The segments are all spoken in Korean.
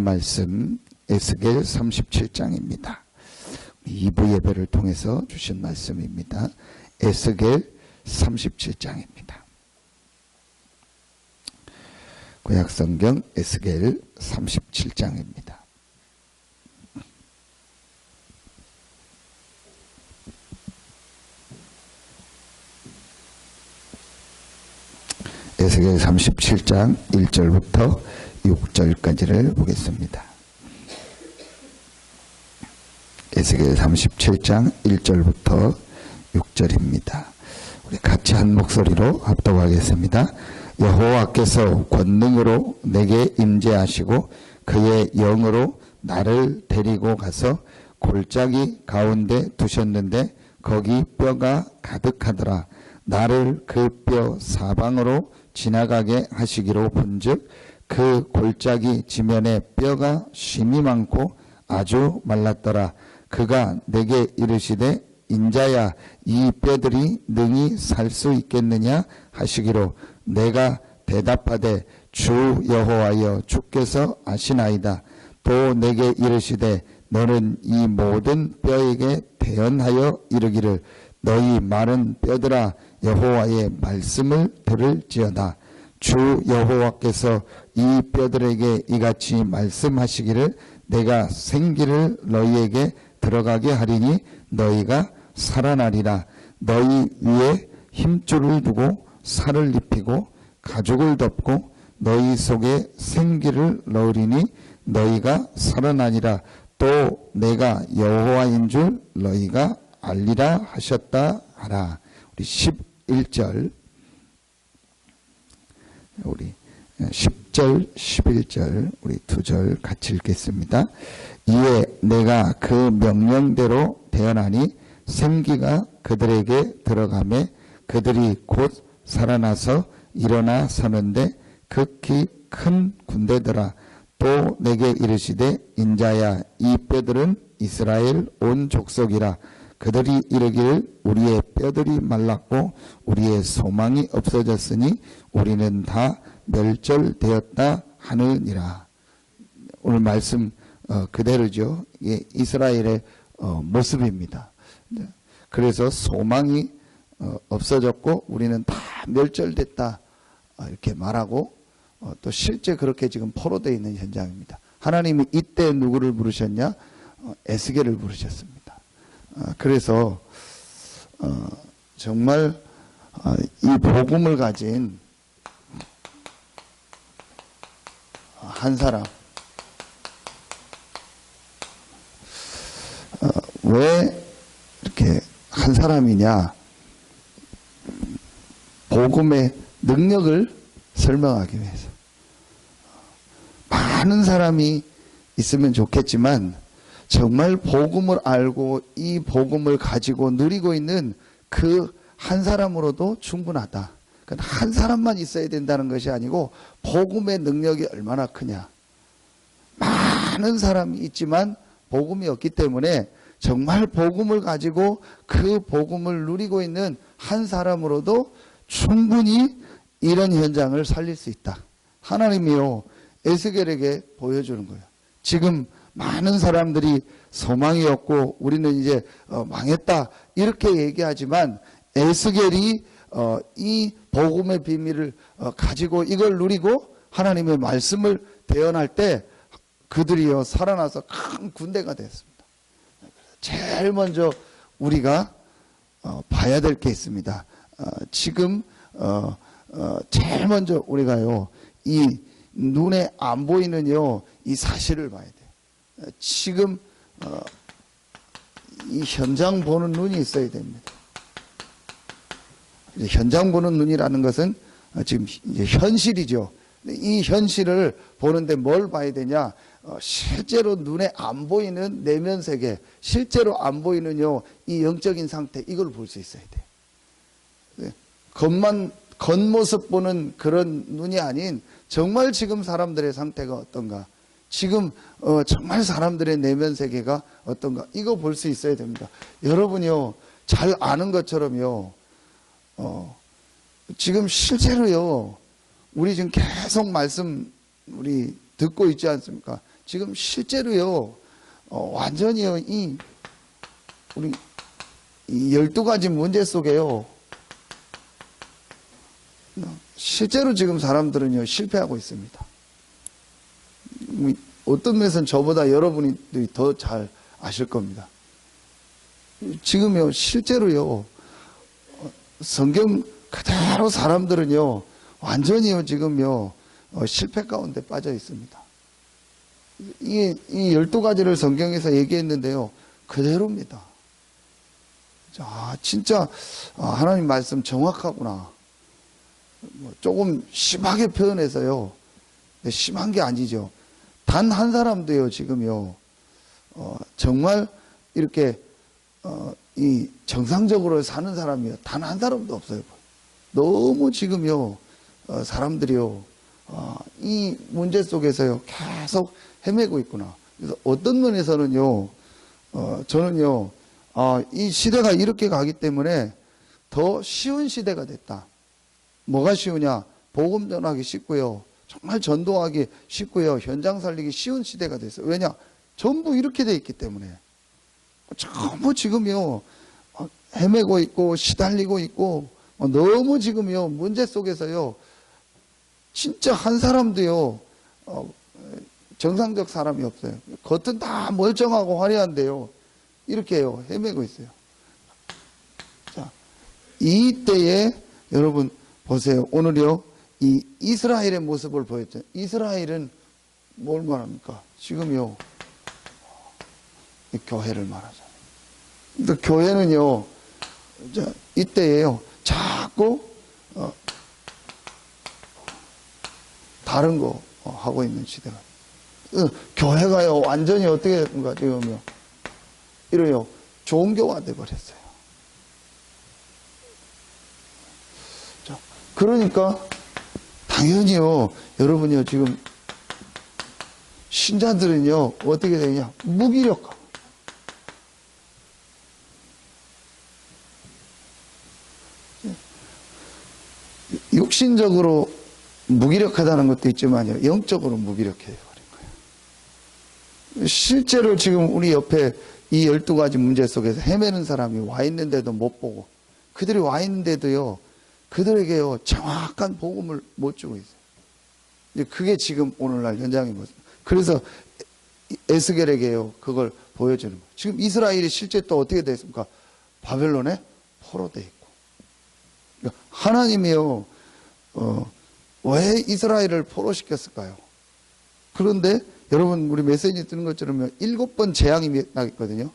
말씀 에스겔 37장입니다. 2부 예배를 통해서 주신 말씀입니다. 에스겔 37장입니다. 구약성경 에스겔 37장입니다. 에스겔 37장 1절부터 6절까지를 보겠습니다. 에스겔 37장 1절부터 6절입니다. 우리 같이 한 목소리로 합독하겠습니다. 여호와께서 권능으로 내게 임재하시고 그의 영으로 나를 데리고 가서 골짜기 가운데 두셨는데 거기 뼈가 가득하더라. 나를 그 뼈 사방으로 지나가게 하시기로 본즉 그 골짜기 지면에 뼈가 심이 많고 아주 말랐더라. 그가 내게 이르시되 인자야 이 뼈들이 능히 살 수 있겠느냐 하시기로 내가 대답하되 주 여호와여 주께서 아시나이다. 또 내게 이르시되 너는 이 모든 뼈에게 대언하여 이르기를 너희 마른 뼈들아 여호와의 말씀을 들을지어다. 주 여호와께서 이 뼈들에게 이같이 말씀하시기를 내가 생기를 너희에게 들어가게 하리니 너희가 살아나리라. 너희 위에 힘줄을 두고 살을 입히고 가죽을 덮고 너희 속에 생기를 넣으리니 너희가 살아나니라. 또 내가 여호와인 줄 너희가 알리라 하셨다 하라. 우리 11절 우리 10절 11절 우리 두 절 같이 읽겠습니다. 이에 내가 그 명령대로 대언하니 생기가 그들에게 들어가매 그들이 곧 살아나서 일어나 서는데 극히 큰 군대더라. 또 내게 이르시되 인자야 이 뼈들은 이스라엘 온 족속이라. 그들이 이르기를 우리의 뼈들이 말랐고 우리의 소망이 없어졌으니 우리는 다 멸절되었다 하느니라. 오늘 말씀 그대로죠. 이게 이스라엘의 모습입니다. 그래서 소망이 없어졌고 우리는 다 멸절됐다 이렇게 말하고 또 실제 그렇게 지금 포로되어 있는 현장입니다. 하나님이 이때 누구를 부르셨냐? 에스겔을 부르셨습니다. 그래서 정말 이 복음을 가진 한 사람, 왜 이렇게 한 사람이냐? 복음의 능력을 설명하기 위해서. 많은 사람이 있으면 좋겠지만 정말 복음을 알고 이 복음을 가지고 누리고 있는 그 한 사람으로도 충분하다. 한 사람만 있어야 된다는 것이 아니고 복음의 능력이 얼마나 크냐. 많은 사람이 있지만 복음이 없기 때문에 정말 복음을 가지고 그 복음을 누리고 있는 한 사람으로도 충분히 이런 현장을 살릴 수 있다. 하나님이요 에스겔에게 보여주는 거예요. 지금 많은 사람들이 소망이 없고 우리는 이제 망했다 이렇게 얘기하지만 에스겔이 이 복음의 비밀을 가지고 이걸 누리고 하나님의 말씀을 대언할 때 그들이요 살아나서 큰 군대가 됐습니다. 제일 먼저 우리가 봐야 될 게 있습니다. 지금 제일 먼저 우리가요 이 눈에 안 보이는요 이 사실을 봐야 돼요. 지금 이 현장 보는 눈이 있어야 됩니다. 현장 보는 눈이라는 것은 지금 이제 현실이죠. 이 현실을 보는데 뭘 봐야 되냐? 실제로 눈에 안 보이는 내면 세계, 실제로 안 보이는요 이 영적인 상태 이걸 볼 수 있어야 돼. 겉모습 보는 그런 눈이 아닌 정말 지금 사람들의 상태가 어떤가, 지금 정말 사람들의 내면 세계가 어떤가 이거 볼 수 있어야 됩니다. 여러분이요 잘 아는 것처럼요 지금 실제로요 우리 지금 계속 말씀 우리 듣고 있지 않습니까? 지금 실제로요, 완전히요, 우리 이 12가지 문제 속에요, 실제로 지금 사람들은요, 실패하고 있습니다. 어떤 면에서는 저보다 여러분들이 더 잘 아실 겁니다. 지금요, 실제로요, 성경 그대로 사람들은요, 완전히요, 지금요, 실패 가운데 빠져 있습니다. 이 12가지를 성경에서 얘기했는데요, 그대로입니다. 자, 진짜, 하나님 말씀 정확하구나. 조금 심하게 표현해서요, 심한 게 아니죠. 단 한 사람도요, 지금요, 정말 이렇게, 이 정상적으로 사는 사람이요, 단 한 사람도 없어요. 너무 지금요, 사람들이요, 이 문제 속에서요, 계속 헤매고 있구나. 그래서 어떤 면에서는요, 저는요, 이 시대가 이렇게 가기 때문에 더 쉬운 시대가 됐다. 뭐가 쉬우냐? 복음 전하기 쉽고요. 정말 전도하기 쉽고요. 현장 살리기 쉬운 시대가 됐어요. 왜냐? 전부 이렇게 돼 있기 때문에. 전부 지금요, 헤매고 있고, 시달리고 있고, 너무 지금요, 문제 속에서요, 진짜 한 사람도요, 정상적 사람이 없어요. 겉은 다 멀쩡하고 화려한데요, 이렇게요, 헤매고 있어요. 자, 이때에 여러분 보세요. 오늘요, 이 이스라엘의 모습을 보였죠. 이스라엘은 뭘 말합니까? 지금요, 교회를 말하잖아요. 근데 교회는요, 이때에요, 자꾸, 다른 거 하고 있는 시대가. 교회가요, 완전히 어떻게 됐는가, 지금요. 이래요, 종교화 돼버렸어요. 자, 그러니까, 당연히요, 여러분이요, 지금, 신자들은요, 어떻게 되냐, 무기력하고. 육신적으로 무기력하다는 것도 있지만요, 영적으로 무기력해 버린 거예요. 실제로 지금 우리 옆에 이 12가지 문제 속에서 헤매는 사람이 와 있는데도 못 보고, 그들이 와 있는데도요, 그들에게요, 정확한 복음을 못 주고 있어요. 그게 지금 오늘날 현장의 모습. 그래서 에스겔에게요, 그걸 보여주는 거예요. 지금 이스라엘이 실제 또 어떻게 됐습니까? 바벨론에 포로돼 있고. 그러니까 하나님이요, 왜 이스라엘을 포로시켰을까요? 그런데 여러분, 우리 메시지 뜨는 것처럼 7번 재앙이 나겠거든요.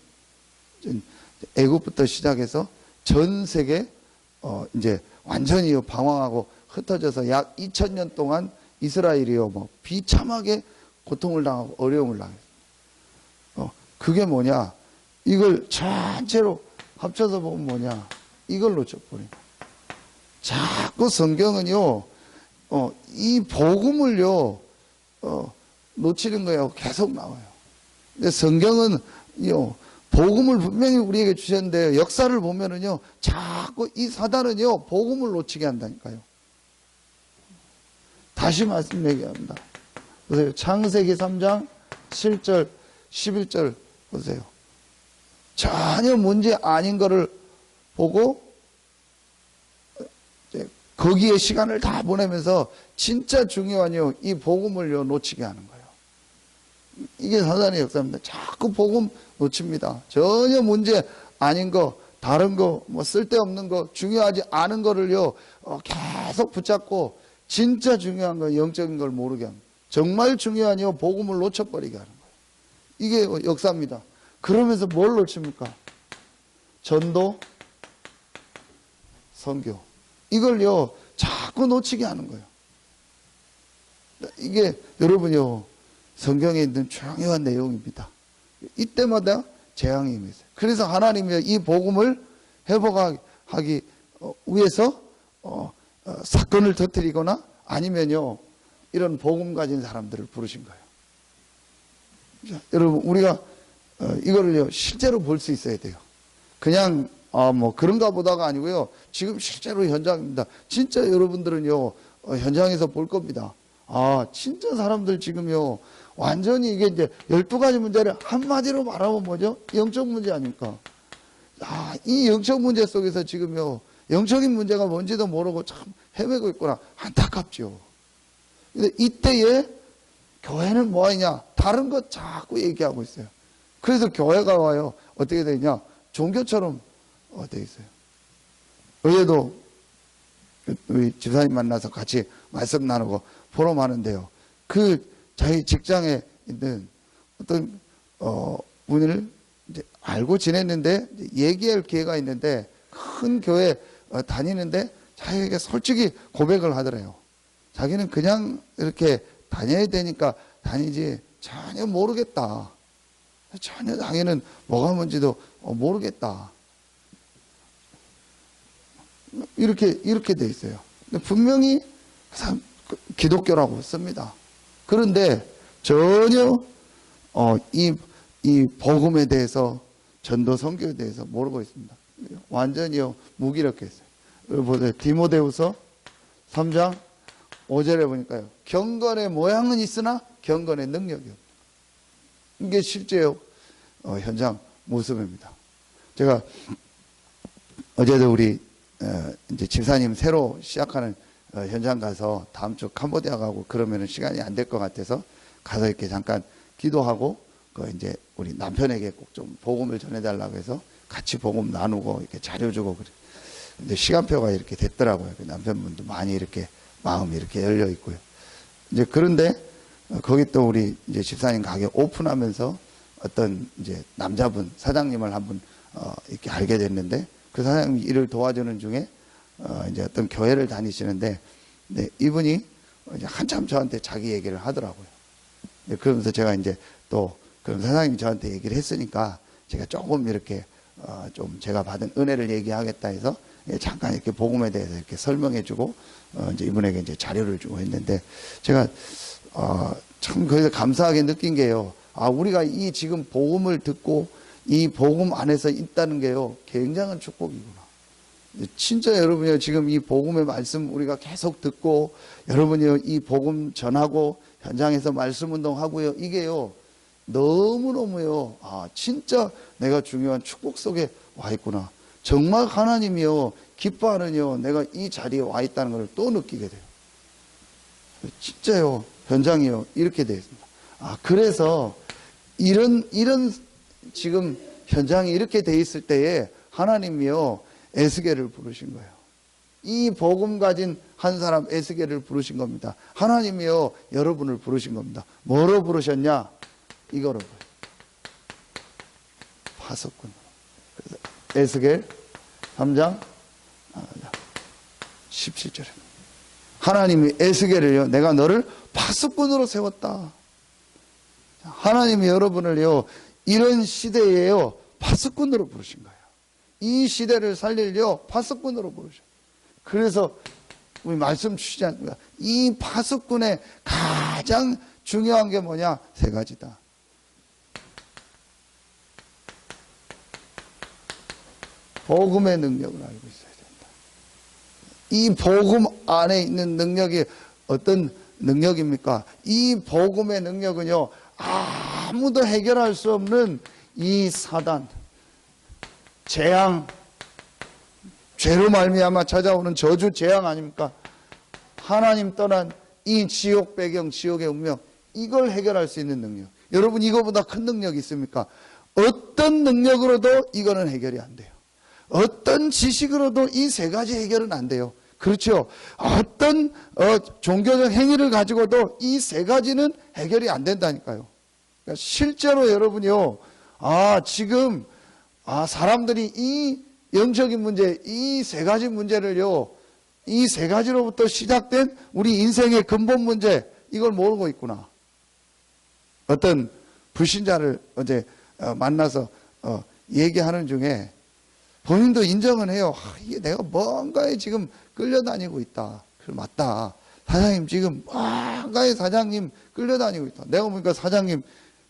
애국부터 시작해서 전 세계, 이제 완전히 방황하고 흩어져서 약 2000년 동안 이스라엘이요, 비참하게 고통을 당하고 어려움을 당했어요. 그게 뭐냐? 이걸 전체로 합쳐서 보면 뭐냐? 이걸 놓쳐버린 거예요. 자꾸 성경은요, 이 복음을요, 놓치는 거예요. 계속 나와요. 근데 성경은요, 복음을 분명히 우리에게 주셨는데, 역사를 보면은요, 자꾸 이 사단은요, 복음을 놓치게 한다니까요. 다시 말씀드리겠습니다. 보세요. 창세기 3장 7절, 11절 보세요. 전혀 문제 아닌 거를 보고, 거기에 시간을 다 보내면서 진짜 중요한요, 이 복음을요, 놓치게 하는 거예요. 이게 사단의 역사입니다. 자꾸 복음 놓칩니다. 전혀 문제 아닌 거, 다른 거, 쓸데없는 거, 중요하지 않은 거를요, 계속 붙잡고, 진짜 중요한 거, 영적인 걸 모르게 합니다. 정말 중요한요, 복음을 놓쳐버리게 하는 거예요. 이게 역사입니다. 그러면서 뭘 놓칩니까? 전도, 선교. 이걸요, 자꾸 놓치게 하는 거예요. 이게 여러분요, 성경에 있는 중요한 내용입니다. 이때마다 재앙이 임했어요. 그래서 하나님이 이 복음을 회복하기 위해서 사건을 터뜨리거나 아니면요, 이런 복음 가진 사람들을 부르신 거예요. 자, 여러분, 우리가 이거를요, 실제로 볼 수 있어야 돼요. 그냥 그런가 보다가 아니고요, 지금 실제로 현장입니다. 진짜 여러분들은요, 현장에서 볼 겁니다. 진짜 사람들 지금요, 완전히 이게 이제 12가지 문제를 한마디로 말하면 뭐죠? 영적 문제 아닙니까? 이 영적 문제 속에서 지금요, 영적인 문제가 뭔지도 모르고 참 헤매고 있구나. 안타깝죠. 근데 이때에 교회는 뭐 하냐? 다른 것 자꾸 얘기하고 있어요. 그래서 교회가 와요. 어떻게 되냐? 종교처럼 되어 있어요. 어제도 우리 집사님 만나서 같이 말씀 나누고 포럼하는데요. 자기 직장에 있는 어떤 분을 이제 알고 지냈는데 얘기할 기회가 있는데 큰 교회 다니는데 자기에게 솔직히 고백을 하더래요. 자기는 그냥 이렇게 다녀야 되니까 다니지 전혀 모르겠다. 전혀 자기는 뭐가 뭔지도 모르겠다. 이렇게 돼 있어요. 근데 분명히 기독교라고 씁니다. 그런데 전혀 이 복음에 대해서 전도 선교에 대해서 모르고 있습니다. 완전히요 무기력했어요. 보세요. 디모데후서 3장 5절에 보니까요. 경건의 모양은 있으나 경건의 능력이 없다. 이게 실제 현장 모습입니다. 제가 어제도 우리 이제 집사님 새로 시작하는 현장 가서 다음 주 캄보디아 가고 그러면은 시간이 안 될 것 같아서 가서 이렇게 잠깐 기도하고 이제 우리 남편에게 꼭 좀 복음을 전해달라고 해서 같이 복음 나누고 이렇게 자료 주고 그래. 근데 시간표가 이렇게 됐더라고요. 남편분도 많이 이렇게 마음이 이렇게 열려 있고요. 이제 그런데 거기 또 우리 이제 집사님 가게 오픈하면서 어떤 이제 남자분 사장님을 한분 이렇게 알게 됐는데 그 사장님 일을 도와주는 중에 이제 어떤 교회를 다니시는데 네, 이분이 이제 한참 저한테 자기 얘기를 하더라고요. 네, 그러면서 제가 이제 또 그럼 사장님이 저한테 얘기를 했으니까 제가 조금 이렇게 좀 제가 받은 은혜를 얘기하겠다 해서 잠깐 이렇게 복음에 대해서 이렇게 설명해주고 이제 이분에게 이제 자료를 주고 했는데 제가 참 거기서 감사하게 느낀 게요. 우리가 이 지금 복음을 듣고 이 복음 안에서 있다는 게요 굉장한 축복이구나. 진짜 여러분이요 지금 이 복음의 말씀 우리가 계속 듣고 여러분이요 이 복음 전하고 현장에서 말씀 운동하고요 이게요 너무너무요 진짜 내가 중요한 축복 속에 와 있구나. 정말 하나님이요 기뻐하는요 내가 이 자리에 와 있다는 걸 또 느끼게 돼요. 진짜요 현장이요 이렇게 되어 있습니다. 그래서 이런 지금 현장이 이렇게 돼 있을 때에 하나님이요 에스겔을 부르신 거예요. 이 복음 가진 한 사람 에스겔을 부르신 겁니다. 하나님이요 여러분을 부르신 겁니다. 뭐로 부르셨냐? 이거로 파수꾼. 그래서 에스겔 3장 17절입니다. 하나님이 에스겔을요 내가 너를 파수꾼으로 세웠다. 하나님이 여러분을요 이런 시대에요 파수꾼으로 부르신 거예요. 이 시대를 살릴요 파수꾼으로 부르셔. 그래서 우리 말씀 주시지 않습니까? 이 파수꾼의 가장 중요한 게 뭐냐? 세 가지다. 복음의 능력을 알고 있어야 된다. 이 복음 안에 있는 능력이 어떤 능력입니까? 이 복음의 능력은요 아무도 해결할 수 없는 이 사단, 재앙, 죄로 말미암아 찾아오는 저주 재앙 아닙니까? 하나님 떠난 이 지옥 배경, 지옥의 운명, 이걸 해결할 수 있는 능력. 여러분 이거보다 큰 능력이 있습니까? 어떤 능력으로도 이거는 해결이 안 돼요. 어떤 지식으로도 이 세 가지 해결은 안 돼요. 그렇죠? 어떤 종교적 행위를 가지고도 이 세 가지는 해결이 안 된다니까요. 그러니까 실제로 여러분이요, 지금 사람들이 이 영적인 문제, 이 세 가지 문제를요, 이 세 가지로부터 시작된 우리 인생의 근본 문제, 이걸 모르고 있구나. 어떤 불신자를 어제 만나서 얘기하는 중에 본인도 인정은 해요. 이게 내가 뭔가에 지금 끌려다니고 있다. 그래, 맞다. 사장님 지금 뭔가에 사장님 끌려다니고 있다. 내가 보니까 사장님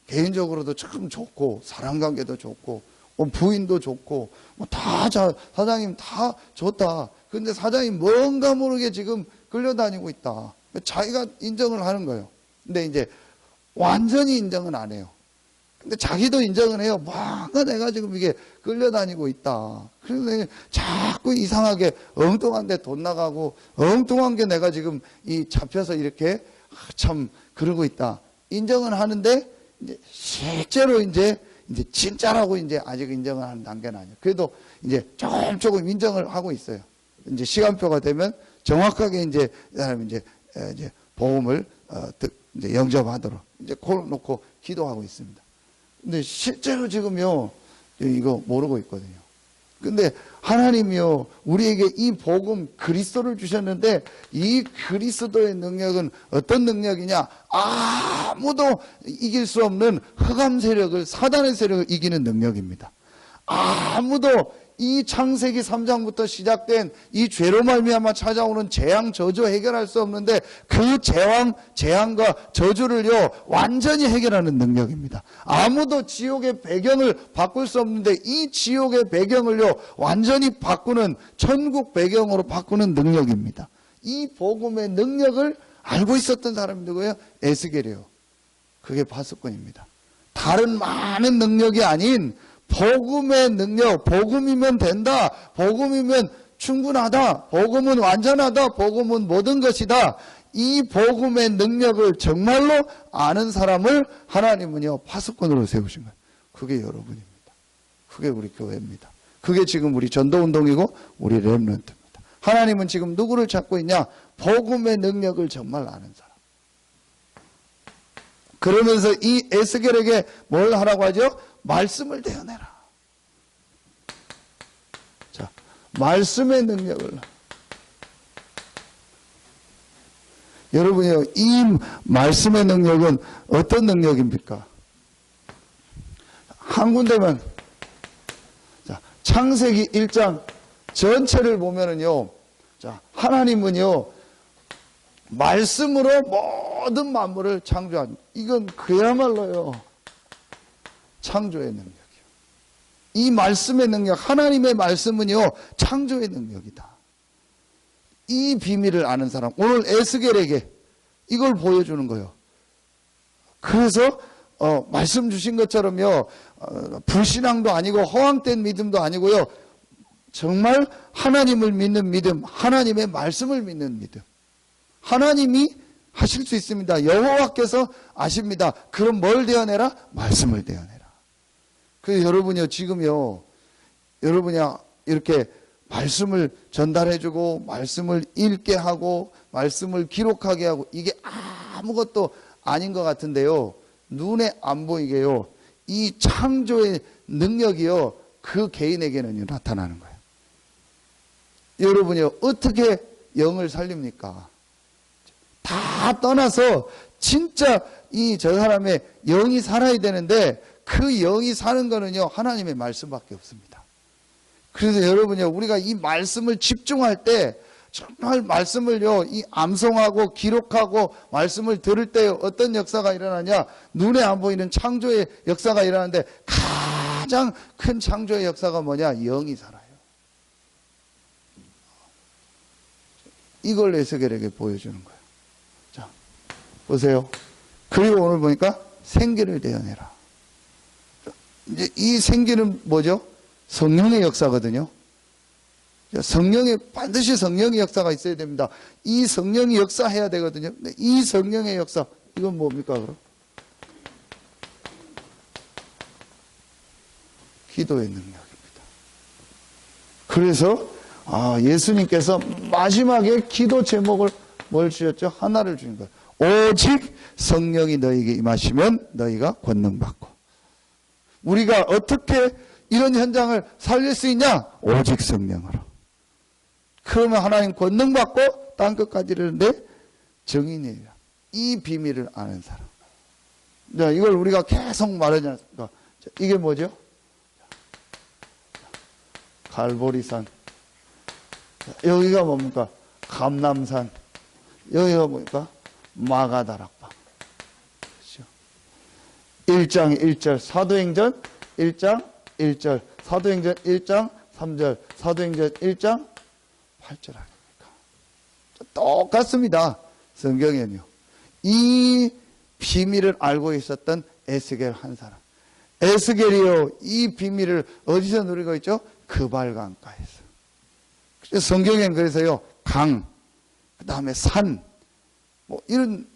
개인적으로도 참 좋고 사랑관계도 좋고 부인도 좋고 사장님 다 좋다. 근데 사장님 뭔가 모르게 지금 끌려다니고 있다. 자기가 인정을 하는 거예요. 근데 이제 완전히 인정은 안 해요. 근데 자기도 인정을 해요. 뭔가 내가 지금 이게 끌려다니고 있다. 그래서 자꾸 이상하게 엉뚱한 데 돈 나가고 엉뚱한 게 내가 지금 이 잡혀서 이렇게 참 그러고 있다. 인정은 하는데 이제 실제로 이제 진짜라고 이제 아직 인정을 하는 단계는 아니에요. 그래도 이제 조금 인정을 하고 있어요. 이제 시간표가 되면 정확하게 이제 복음을 이제 영접하도록 이제 그걸 놓고 기도하고 있습니다. 근데 실제로 지금요 이거 모르고 있거든요. 근데 하나님이요 우리에게 이 복음 그리스도를 주셨는데 이 그리스도의 능력은 어떤 능력이냐? 아무도 이길 수 없는 흑암 세력을, 사단의 세력을 이기는 능력입니다. 아무도 이 창세기 3장부터 시작된 이 죄로 말미암아 찾아오는 재앙 저주 해결할 수 없는데 그 재앙과 저주를요 완전히 해결하는 능력입니다. 아무도 지옥의 배경을 바꿀 수 없는데 이 지옥의 배경을요 완전히 바꾸는, 천국 배경으로 바꾸는 능력입니다. 이 복음의 능력을 알고 있었던 사람이 누구예요? 에스겔이에요. 그게 바스콘입니다. 다른 많은 능력이 아닌 복음의 능력, 복음이면 된다, 복음이면 충분하다, 복음은 완전하다, 복음은 모든 것이다. 이 복음의 능력을 정말로 아는 사람을 하나님은요 파수꾼으로 세우신 거예요. 그게 여러분입니다. 그게 우리 교회입니다. 그게 지금 우리 전도운동이고 우리 렘넌트입니다. 하나님은 지금 누구를 찾고 있냐? 복음의 능력을 정말 아는 사람. 그러면서 이 에스겔에게 뭘 하라고 하죠? 말씀을 대어내라. 자, 말씀의 능력을. 여러분이요, 이 말씀의 능력은 어떤 능력입니까? 한 군데만. 자, 창세기 1장 전체를 보면은요, 자, 하나님은요, 말씀으로 모든 만물을 창조한, 이건 그야말로요, 창조의 능력이요. 이 말씀의 능력, 하나님의 말씀은요 창조의 능력이다. 이 비밀을 아는 사람, 오늘 에스겔에게 이걸 보여주는 거예요. 그래서 말씀 주신 것처럼요 불신앙도 아니고 허황된 믿음도 아니고요 정말 하나님을 믿는 믿음, 하나님의 말씀을 믿는 믿음. 하나님이 하실 수 있습니다. 여호와께서 아십니다. 그럼 뭘 대어내라? 말씀을 대어내라. 그래서 여러분이요, 지금요, 여러분이 이렇게 말씀을 전달해주고, 말씀을 읽게 하고, 말씀을 기록하게 하고, 이게 아무것도 아닌 것 같은데요, 눈에 안 보이게요, 이 창조의 능력이요, 그 개인에게는 나타나는 거예요. 여러분이요, 어떻게 영을 살립니까? 다 떠나서, 진짜 저 사람의 영이 살아야 되는데, 그 영이 사는 거는요 하나님의 말씀밖에 없습니다. 그래서 여러분요 우리가 이 말씀을 집중할 때 정말 말씀을요 이 암송하고 기록하고 말씀을 들을 때 어떤 역사가 일어나냐? 눈에 안 보이는 창조의 역사가 일어나는데 가장 큰 창조의 역사가 뭐냐? 영이 살아요. 이걸 에스겔에게 보여주는 거예요. 자, 보세요. 그리고 오늘 보니까 생기를 대어내라. 이제 이 생기는 뭐죠? 성령의 역사거든요. 반드시 성령의 역사가 있어야 됩니다. 이 성령이 역사해야 되거든요. 근데 이 성령의 역사, 이건 뭡니까, 그럼? 기도의 능력입니다. 그래서, 예수님께서 마지막에 기도 제목을 뭘 주셨죠? 하나를 주신 거예요. 오직 성령이 너희에게 임하시면 너희가 권능받고. 우리가 어떻게 이런 현장을 살릴 수 있냐? 오직 성령으로. 그러면 하나님 권능 받고 땅끝까지 이르는데 정인이에요. 이 비밀을 아는 사람. 자, 이걸 우리가 계속 말하지 않습니까? 이게 뭐죠? 갈보리산. 여기가 뭡니까? 감남산. 여기가 뭡니까? 마가다락방. 그렇죠? 1장 1절 사도행전 1장 1절 사도행전 1장 3절 사도행전 1장 8절 아닙니까? 똑같습니다. 성경에는요, 이 비밀을 알고 있었던 에스겔 한 사람. 에스겔이요, 이 비밀을 어디서 누리고 있죠? 그발강가에서. 성경엔 그래서요, 강, 그 다음에 산, 뭐 이런,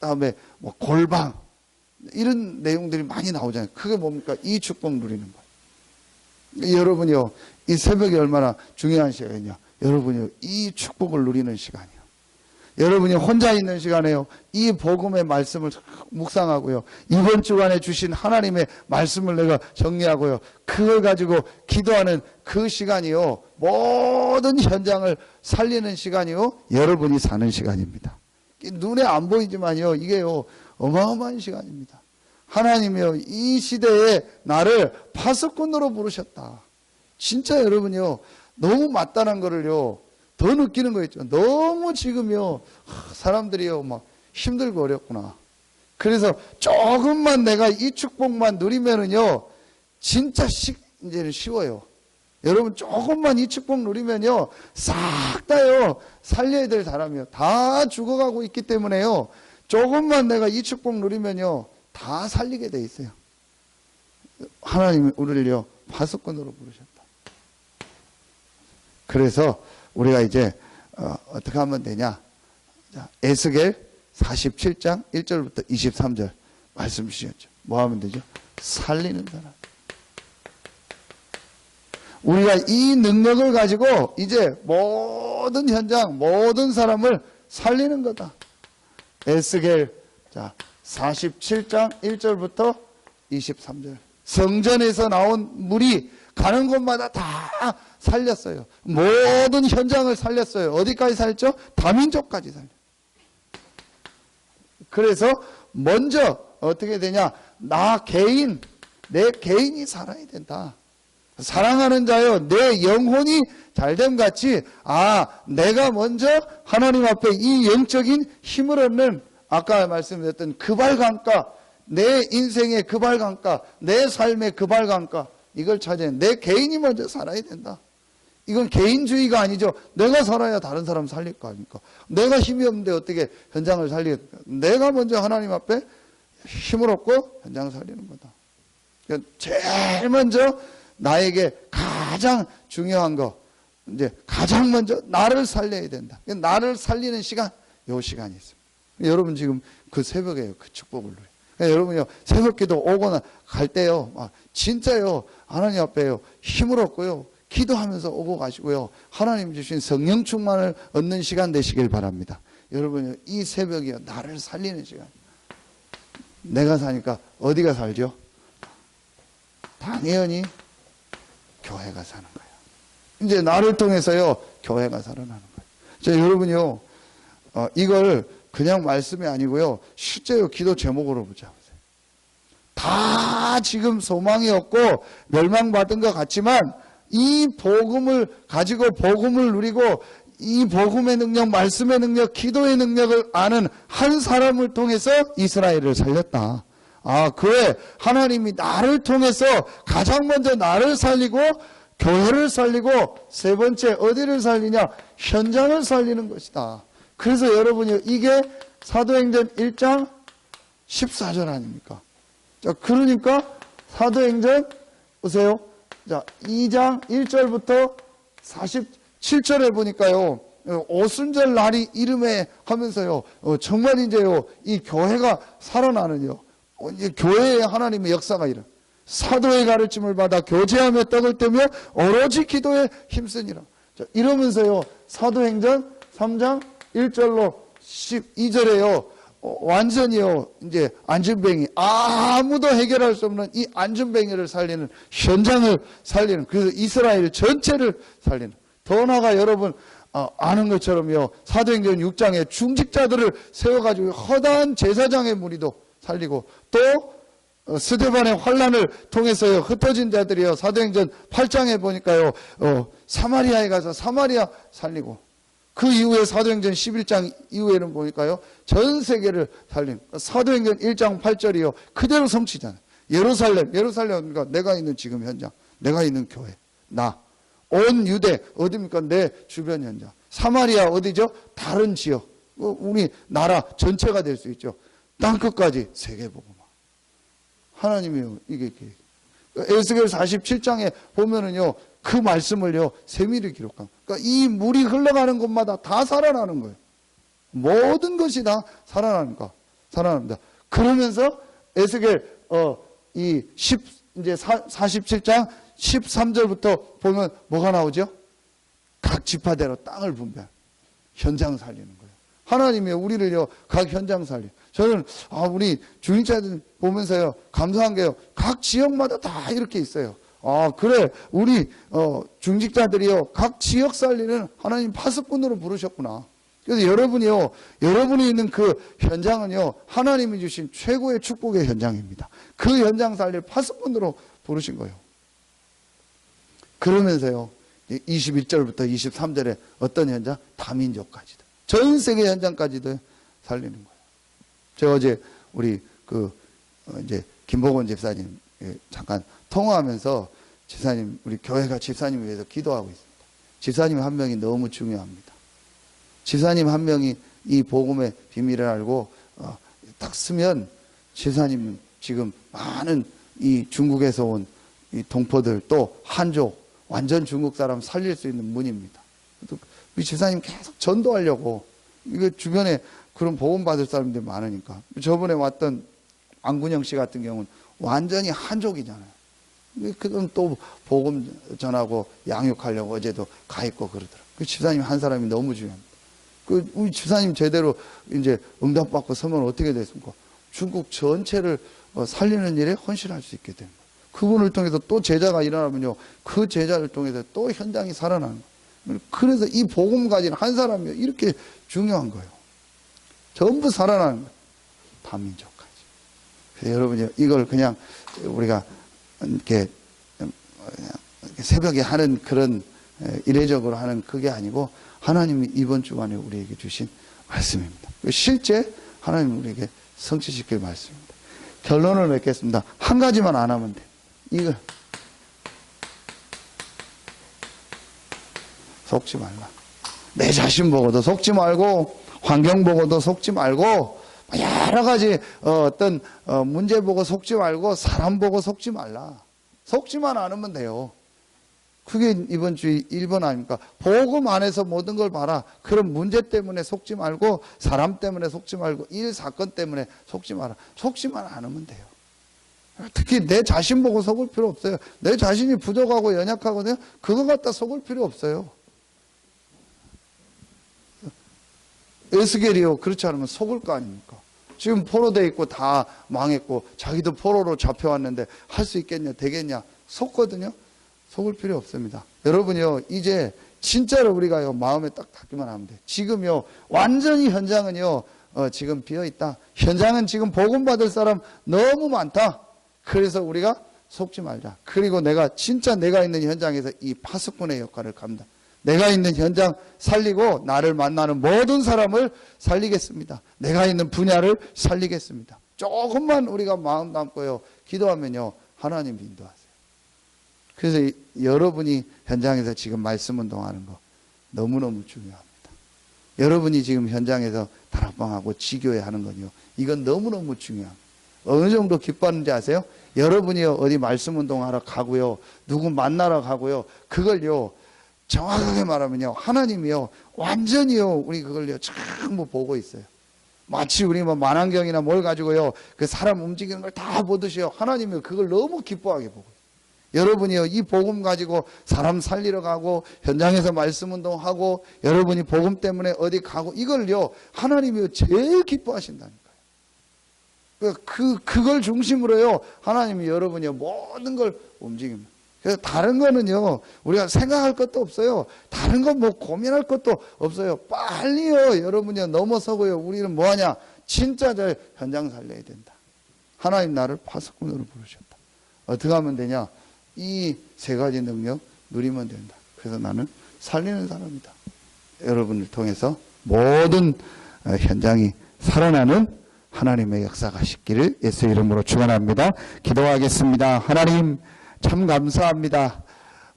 다음에 뭐 골방, 이런 내용들이 많이 나오잖아요. 그게 뭡니까? 이 축복 누리는 거예요. 여러분이요, 이 새벽이 얼마나 중요한 시간이냐. 여러분이요, 이 축복을 누리는 시간이에요. 여러분이 혼자 있는 시간에요, 이 복음의 말씀을 묵상하고요, 이번 주간에 주신 하나님의 말씀을 내가 정리하고요, 그걸 가지고 기도하는 그 시간이요, 모든 현장을 살리는 시간이요, 여러분이 사는 시간입니다. 눈에 안 보이지만요, 이게요, 어마어마한 시간입니다. 하나님이요, 이 시대에 나를 파수꾼으로 부르셨다. 진짜 여러분요, 너무 맞다는 거를요, 더 느끼는 거 있죠. 너무 지금요, 사람들이요, 막 힘들고 어렵구나. 그래서 조금만 내가 이 축복만 누리면은요, 진짜 이제는 쉬워요. 여러분 조금만 이 축복 누리면요, 싹 다요, 살려야 될 사람이요, 다 죽어가고 있기 때문에요, 조금만 내가 이 축복 누리면요, 다 살리게 돼 있어요. 하나님이 우리를요, 파수꾼으로 부르셨다. 그래서 우리가 이제 어떻게 하면 되냐? 자, 에스겔 47장 1절부터 23절 말씀 주셨죠. 뭐 하면 되죠? 살리는 사람. 우리가 이 능력을 가지고 이제 모든 현장, 모든 사람을 살리는 거다. 에스겔 자 47장 1절부터 23절. 성전에서 나온 물이 가는 곳마다 다 살렸어요. 모든 현장을 살렸어요. 어디까지 살렸죠? 다민족까지 살렸어요. 그래서 먼저 어떻게 되냐? 내 개인이 살아야 된다. 사랑하는 자요, 내 영혼이 잘됨 같이, 내가 먼저 하나님 앞에 이 영적인 힘을 얻는, 아까 말씀드렸던 그발강가, 내 인생의 그발강가, 내 삶의 그발강가, 이걸 찾아야 돼. 내 개인이 먼저 살아야 된다. 이건 개인주의가 아니죠. 내가 살아야 다른 사람 살릴 거 아닙니까? 내가 힘이 없는데 어떻게 현장을 살리겠습니까? 내가 먼저 하나님 앞에 힘을 얻고 현장을 살리는 거다. 그러니까 제일 먼저 나에게 가장 중요한 거, 이제 가장 먼저 나를 살려야 된다. 나를 살리는 시간, 요 시간이 있습니다. 여러분 지금 그 새벽에요, 그 축복을 누려요. 그러니까 여러분요, 새벽기도 오거나 갈 때요, 진짜요, 하나님 앞에요, 힘을 얻고요, 기도하면서 오고 가시고요, 하나님 주신 성령 충만을 얻는 시간 되시길 바랍니다. 여러분요, 이 새벽이요, 나를 살리는 시간. 내가 사니까 어디가 살죠? 당연히 교회가 사는 거예요. 이제 나를 통해서요, 교회가 살아나는 거예요. 자, 여러분요, 이걸 그냥 말씀이 아니고요, 실제로 기도 제목으로 보자. 다 지금 소망이 없고 멸망받은 것 같지만, 이 복음을 가지고 복음을 누리고 이 복음의 능력, 말씀의 능력, 기도의 능력을 아는 한 사람을 통해서 이스라엘을 살렸다. 그래, 하나님이 나를 통해서 가장 먼저 나를 살리고 교회를 살리고 세 번째 어디를 살리냐? 현장을 살리는 것이다. 그래서 여러분이 이게 사도행전 1장 14절 아닙니까? 자, 그러니까 사도행전 보세요. 자, 2장 1절부터 47절에 보니까요, 오순절 날이 이름에 하면서요, 정말 이제요, 이 교회가 살아나는요, 이제 교회의 하나님의 역사가 일어나. 사도의 가르침을 받아 교제하며 떡을 떼며 오로지 기도에 힘쓰니라. 자, 이러면서요, 사도행전 3장 1절로 12절에요, 완전히요, 이제 안전뱅이, 아무도 해결할 수 없는 이 안전뱅이를 살리는, 현장을 살리는, 그래서 이스라엘 전체를 살리는. 더 나아가 여러분 아는 것처럼요, 사도행전 6장에 중직자들을 세워가지고 허다한 제사장의 무리도 살리고, 또 스데반의 환란을 통해서요, 흩어진 자들이요, 사도행전 8장에 보니까요, 사마리아에 가서 사마리아 살리고, 그 이후에 사도행전 11장 이후에는 보니까요, 전 세계를 살리는, 사도행전 1장 8절이요, 그대로 성취잖아요. 예루살렘, 그러니까 내가 있는 지금 현장, 내가 있는 교회, 온 유대, 어디입니까? 내 주변 현장. 사마리아 어디죠? 다른 지역. 우리 나라 전체가 될 수 있죠. 땅끝까지 세계복음화. 하나님이요, 이게 에스겔 47장에 보면은요, 그 말씀을요, 세밀히 기록한. 그러니까 이 물이 흘러가는 곳마다 다 살아나는 거예요. 모든 것이 다 살아납니다. 그러면서 에스겔 이제 47장 13절부터 보면 뭐가 나오죠? 각 지파대로 땅을 분배한 현장 살리는 거예요. 하나님이 우리를요, 각 현장 저는 우리 중직자들 보면서요, 감사한 게요, 각 지역마다 다 이렇게 있어요. 그래, 우리 중직자들이요, 각 지역 살리는 하나님 파수꾼으로 부르셨구나. 그래서 여러분이 있는 그 현장은요, 하나님이 주신 최고의 축복의 현장입니다. 그 현장 살릴 파수꾼으로 부르신 거예요. 그러면서요, 21절부터 23절에 어떤 현장? 다민족까지도. 전 세계 현장까지도 살리는 거예요. 제가 어제 우리 이제 김복원 집사님 잠깐 통화하면서 집사님, 우리 교회가 집사님을 위해서 기도하고 있습니다. 집사님 한 명이 너무 중요합니다. 집사님 한 명이 이 복음의 비밀을 알고 딱 쓰면 집사님은 지금 많은 이 중국에서 온 이 동포들 또 한족 완전 중국 사람 살릴 수 있는 문입니다. 우리 집사님 계속 전도하려고 이거 주변에 그런 복음 받을 사람들이 많으니까. 저번에 왔던 안군영 씨 같은 경우는 완전히 한족이잖아요. 그럼 또 복음 전하고 양육하려고 어제도 가 있고 그러더라고요. 그 집사님 한 사람이 너무 중요합니다. 우리 집사님 제대로 이제 응답받고 서면 어떻게 됐습니까? 중국 전체를 살리는 일에 헌신할 수 있게 됩니다. 그분을 통해서 또 제자가 일어나면요, 그 제자를 통해서 또 현장이 살아나는 거예요. 그래서 이 복음 가진 한 사람이 이렇게 중요한 거예요. 전부 살아나는 거예요. 다민족까지. 그래서 여러분이 이걸 그냥 우리가 이렇게 새벽에 하는 그런 이례적으로 하는 그게 아니고 하나님이 이번 주간에 우리에게 주신 말씀입니다. 실제 하나님이 우리에게 성취시킬 말씀입니다. 결론을 맺겠습니다. 한 가지만 안 하면 돼. 이거 속지 말라. 내 자신 보고도 속지 말고 환경 보고도 속지 말고 여러 가지 어떤 문제 보고 속지 말고 사람 보고 속지 말라. 속지만 않으면 돼요. 그게 이번 주 1번 아닙니까? 복음 안에서 모든 걸 봐라. 그런 문제 때문에 속지 말고 사람 때문에 속지 말고 일 사건 때문에 속지 마라. 속지만 않으면 돼요. 특히 내 자신 보고 속을 필요 없어요. 내 자신이 부족하고 연약하거든요. 그거 갖다 속을 필요 없어요. 에스겔이요, 그렇지 않으면 속을 거 아닙니까? 지금 포로돼 있고 다 망했고 자기도 포로로 잡혀왔는데 할 수 있겠냐 되겠냐 속거든요. 속을 필요 없습니다. 여러분요, 이제 진짜로 우리가요, 마음에 딱 닿기만 하면 돼. 지금요, 완전히 현장은요, 지금 비어있다. 현장은 지금 복음 받을 사람 너무 많다. 그래서 우리가 속지 말자. 그리고 진짜 내가 있는 현장에서 이 파수꾼의 역할을 감당. 내가 있는 현장 살리고 나를 만나는 모든 사람을 살리겠습니다. 내가 있는 분야를 살리겠습니다. 조금만 우리가 마음 담고요, 기도하면요, 하나님 인도하세요. 그래서 여러분이 현장에서 지금 말씀 운동하는 거 너무너무 중요합니다. 여러분이 지금 현장에서 다락방하고 지교회 하는 건요, 이건 너무너무 중요합니다. 어느 정도 기뻐하는지 아세요? 여러분이요, 어디 말씀 운동하러 가고요, 누구 만나러 가고요, 그걸요, 정확하게 말하면요, 하나님이요, 완전히요, 우리 그걸요, 전부 보고 있어요. 마치 우리 만환경이나 뭘 가지고요, 그 사람 움직이는 걸 다 보듯이요, 하나님이 그걸 너무 기뻐하게 보고 있어요. 여러분이요, 이 복음 가지고 사람 살리러 가고, 현장에서 말씀 운동하고, 여러분이 복음 때문에 어디 가고, 이걸요, 하나님이요, 제일 기뻐하신다니까요. 그걸 중심으로요, 하나님이 여러분이요, 모든 걸 움직입니다. 그래서 다른 거는요, 우리가 생각할 것도 없어요. 다른 거 고민할 것도 없어요. 빨리요, 여러분이요, 넘어서고요, 우리는 뭐 하냐? 진짜 저 현장 살려야 된다. 하나님 나를 파수꾼으로 부르셨다. 어떻게 하면 되냐? 이 세 가지 능력 누리면 된다. 그래서 나는 살리는 사람이다. 여러분을 통해서 모든 현장이 살아나는 하나님의 역사가 있기를 예수 이름으로 축원합니다. 기도하겠습니다. 하나님 참 감사합니다.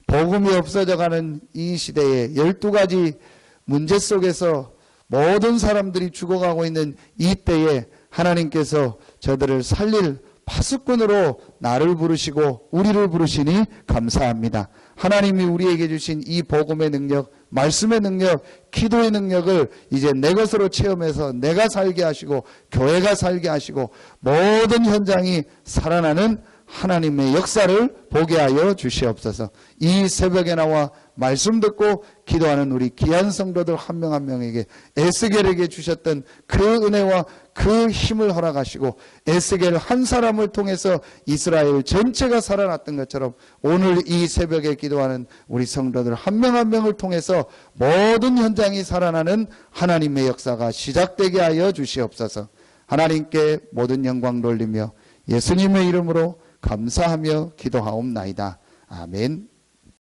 복음이 없어져가는 이 시대에 12가지 문제 속에서 모든 사람들이 죽어가고 있는 이 때에 하나님께서 저들을 살릴 파수꾼으로 나를 부르시고 우리를 부르시니 감사합니다. 하나님이 우리에게 주신 이 복음의 능력, 말씀의 능력, 기도의 능력을 이제 내 것으로 체험해서 내가 살게 하시고 교회가 살게 하시고 모든 현장이 살아나는 하나님의 역사를 보게 하여 주시옵소서. 이 새벽에 나와 말씀 듣고 기도하는 우리 귀한 성도들 한 명 한 명에게 에스겔에게 주셨던 그 은혜와 그 힘을 허락하시고 에스겔 한 사람을 통해서 이스라엘 전체가 살아났던 것처럼 오늘 이 새벽에 기도하는 우리 성도들 한 명 한 명을 통해서 모든 현장이 살아나는 하나님의 역사가 시작되게 하여 주시옵소서. 하나님께 모든 영광 돌리며 예수님의 이름으로 감사하며 기도하옵나이다. 아멘.